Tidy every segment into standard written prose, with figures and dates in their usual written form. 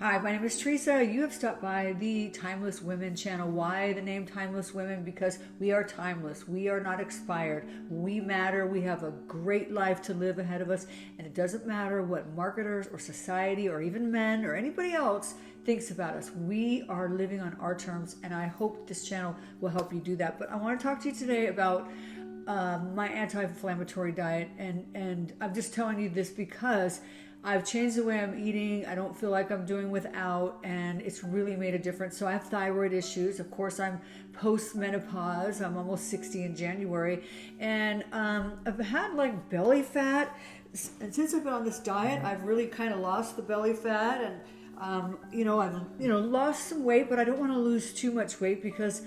Hi, my name is Teresa. You have stopped by the Timeless Women channel. Why the name Timeless Women? Because we are timeless. We are not expired. We matter. We have a great life to live ahead of us. And it doesn't matter what marketers or society or even men or anybody else thinks about us. We are living on our terms, and I hope this channel will help you do that. But I want to talk to you today about my anti-inflammatory diet, and I'm just telling you this because I've changed the way I'm eating. I don't feel like I'm doing without, and it's really made a difference. So I have thyroid issues. Of course, I'm post-menopause. I'm almost 60 in January, and I've had like belly fat. And since I've been on this diet, I've really kind of lost the belly fat, and I've lost some weight, but I don't want to lose too much weight because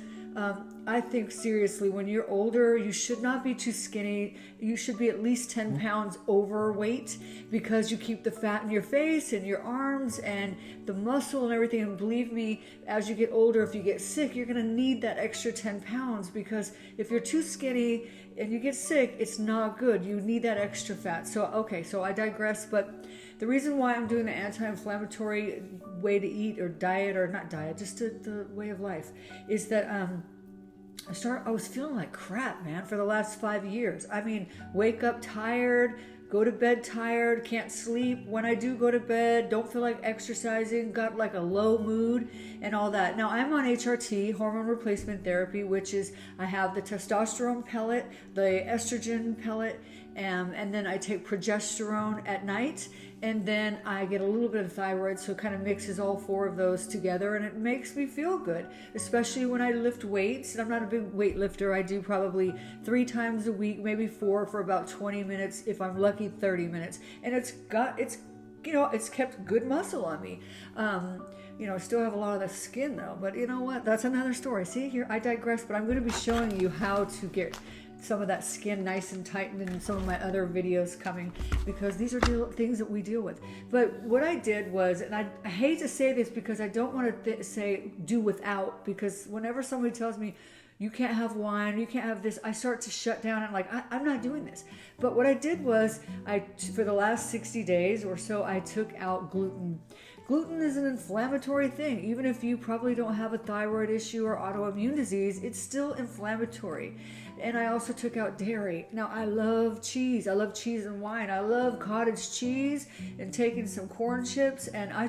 I think seriously, when you're older, you should not be too skinny. You should be at least 10 pounds overweight because you keep the fat in your face and your arms and the muscle and everything. And believe me, as you get older, if you get sick, you're going to need that extra 10 pounds because if you're too skinny and you get sick, it's not good. You need that extra fat. So I digress. But the reason why I'm doing the anti-inflammatory way to eat or diet, or not diet, just the way of life, is that I was feeling like crap, man, for the last 5 years. I mean, wake up tired, go to bed tired, can't sleep. When I do go to bed, don't feel like exercising, got like a low mood and all that. Now I'm on HRT, hormone replacement therapy, which is I have the testosterone pellet, the estrogen pellet, and then I take progesterone at night, and then I get a little bit of thyroid, so it kind of mixes all four of those together, and it makes me feel good, especially when I lift weights. And I'm not a big weight lifter. I do probably 3 times a week, maybe 4 for about 20 minutes, if I'm lucky 30 minutes, and it's kept good muscle on me. I still have a lot of the skin though, but you know what? That's another story. See, here I digress, but I'm going to be showing you how to get some of that skin nice and tightened in some of my other videos coming, because these are things that we deal with. But what I did was, and I hate to say this because I don't want to say do without, because whenever somebody tells me you can't have wine, you can't have this, I start to shut down. I'm like, I'm not doing this. But what I did was, for the last 60 days or so, I took out gluten. Gluten is an inflammatory thing. Even if you probably don't have a thyroid issue or autoimmune disease, it's still inflammatory. And I also took out dairy. Now I love cheese. I love cheese and wine. I love cottage cheese and taking some corn chips. And I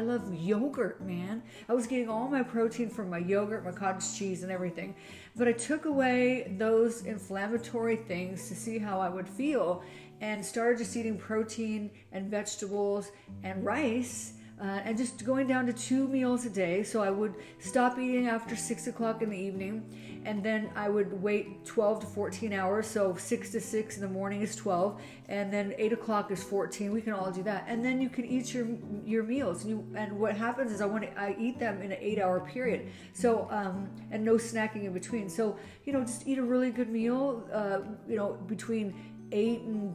love yogurt, man. I was getting all my protein from my yogurt, my cottage cheese and everything. But I took away those inflammatory things to see how I would feel, and started just eating protein and vegetables and rice, and just going down to 2 meals a day. So I would stop eating after 6 o'clock in the evening, and then I would wait 12 to 14 hours. So 6 to 6 in the morning is 12, and then 8 o'clock is 14. We can all do that. And then you can eat your meals. And what happens is I eat them in an 8-hour period. So, and no snacking in between. So, just eat a really good meal, between 8 and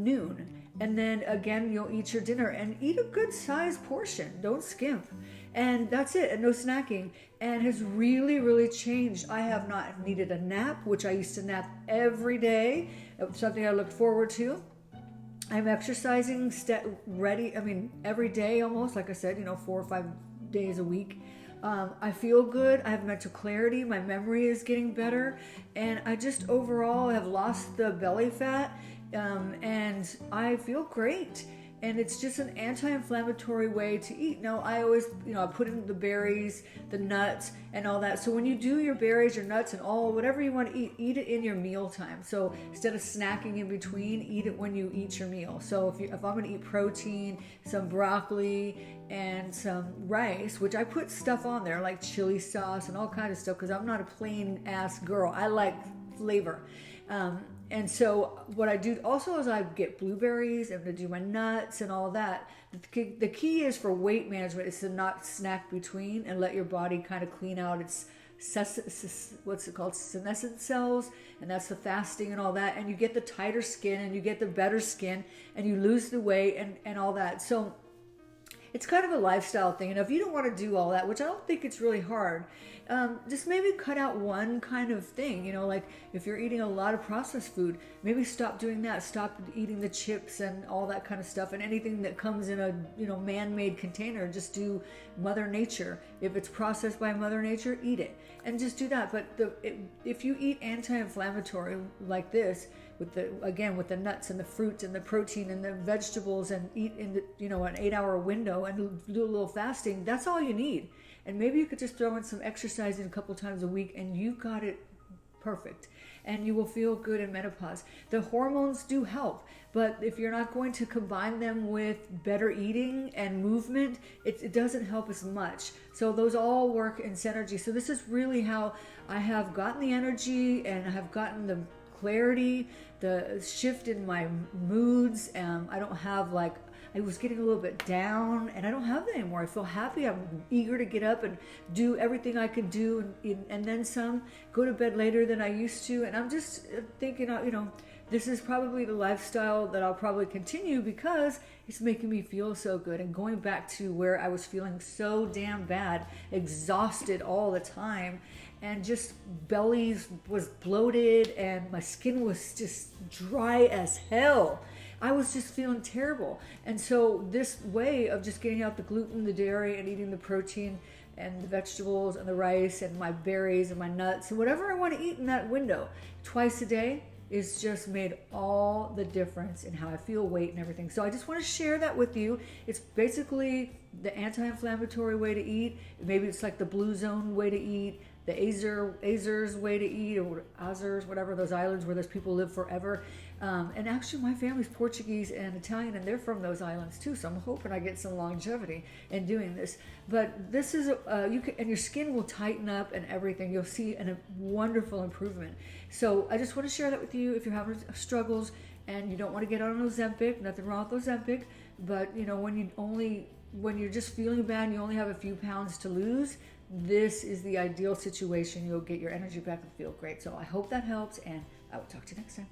noon. And then again, you'll eat your dinner and eat a good sized portion. Don't skimp. And that's it. And no snacking. And has really, really changed. I have not needed a nap, which I used to nap every day. It was something I looked forward to. I'm exercising every day almost. Like I said, 4 or 5 days a week. I feel good. I have mental clarity. My memory is getting better. And I just overall have lost the belly fat. And I feel great. And it's just an anti-inflammatory way to eat. Now, I always, I put in the berries, the nuts, and all that. So when you do your berries, your nuts, and whatever you want to eat it in your meal time. So instead of snacking in between, eat it when you eat your meal. So if I'm going to eat protein, some broccoli, and some rice, which I put stuff on there like chili sauce and all kinds of stuff, because I'm not a plain ass girl. I like flavor. And so what I do also is I get blueberries and to do my nuts and all that. The key is for weight management is to not snack between and let your body kind of clean out its senescent cells, and that's the fasting and all that. And you get the tighter skin and you get the better skin and you lose the weight and all that. So it's kind of a lifestyle thing. And if you don't want to do all that, which I don't think it's really hard, just maybe cut out one kind of thing, like if you're eating a lot of processed food, maybe stop doing that. Stop eating the chips and all that kind of stuff, and anything that comes in a, man-made container. Just do Mother Nature. If it's processed by Mother Nature, eat it, and just do that. But if you eat anti-inflammatory like this, with the nuts and the fruits and the protein and the vegetables, and eat in an 8-hour window and do a little fasting, that's all you need. And maybe you could just throw in some exercise in a couple times a week, and you got it perfect. And you will feel good in menopause. The hormones do help, but if you're not going to combine them with better eating and movement, it doesn't help as much. So those all work in synergy. So this is really how I have gotten the energy, and I have gotten the clarity, the shift in my moods. I don't have I was getting a little bit down, and I don't have that anymore. I feel happy. I'm eager to get up and do everything I can do, and then some, go to bed later than I used to. And I'm just thinking, this is probably the lifestyle that I'll probably continue, because it's making me feel so good. And going back to where I was feeling so damn bad, exhausted all the time, and just belly was bloated, and my skin was just dry as hell. I was just feeling terrible. And so this way of just getting out the gluten, the dairy, and eating the protein and the vegetables and the rice and my berries and my nuts and whatever I want to eat in that window twice a day is just made all the difference in how I feel, weight, and everything. So I just want to share that with you. It's basically the anti-inflammatory way to eat. Maybe it's like the blue zone way to eat, the Azores way to eat, or Azores, whatever, those islands where those people live forever. And actually my family's Portuguese and Italian, and they're from those islands too. So I'm hoping I get some longevity in doing this. But this is, and your skin will tighten up and everything. You'll see a wonderful improvement. So I just want to share that with you. If you're having struggles and you don't want to get on Ozempic, nothing wrong with Ozempic, but when you're just feeling bad and you only have a few pounds to lose, this is the ideal situation. You'll get your energy back and feel great. So I hope that helps, and I will talk to you next time.